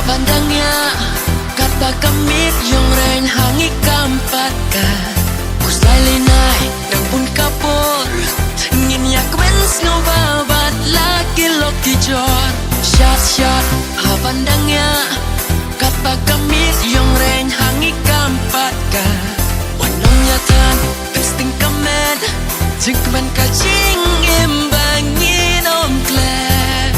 Habandangnya kata kamit yung rain hangi kampaka Kuslay linay ng pun kapor Nginyak wens no babat laki loki jor Shot shot habandangnya kata kamit yung rain hangi kampaka Wanom nyatan pesting kamed Jingkman kajing imbangin om klep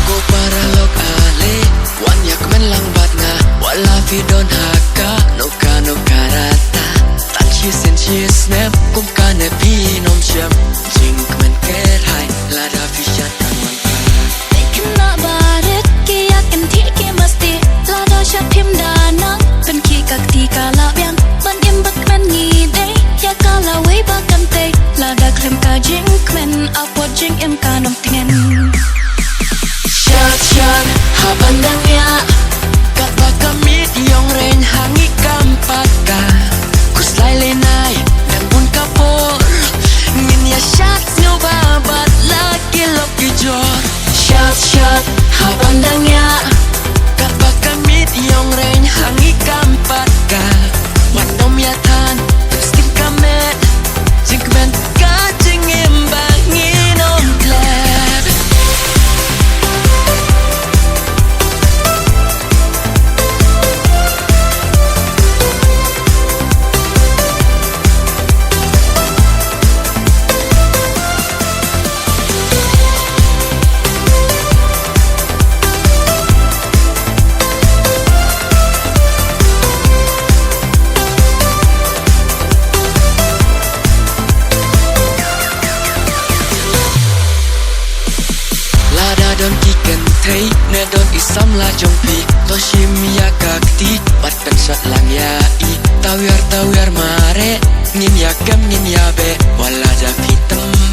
Ko para lok ale Wanyak men lang bat nga Wala vidon haka Nuka nuka rata Tan chisin chis nem Kum ka ne pinom shem Jingkman kerhai Lada vishat kan manfaat Kena barit Kiyakin tiki mesti Lada syapim danang Ben kikak tika labian Ben imbak men ngide Ya kala way bakan te Lada klem ka jingkmen Apot jing im kanong tingen Shot shot habandangnya Kata kamit yung rain hangi kampaka Kuslay linay ng pun kapor Nginya shots nyo babat laki loki jor Shot shot habandangnya Kata kamit yung rain hangi kampaka Wanom yatan Pesting kamet Jingkmen kajing imbangin om klep Lada don kiken thei ne don isam la jong pi to shim ya kakti pat pen sat lang ya i tawir mare ngin ya gam ngin ya be wala ja pitem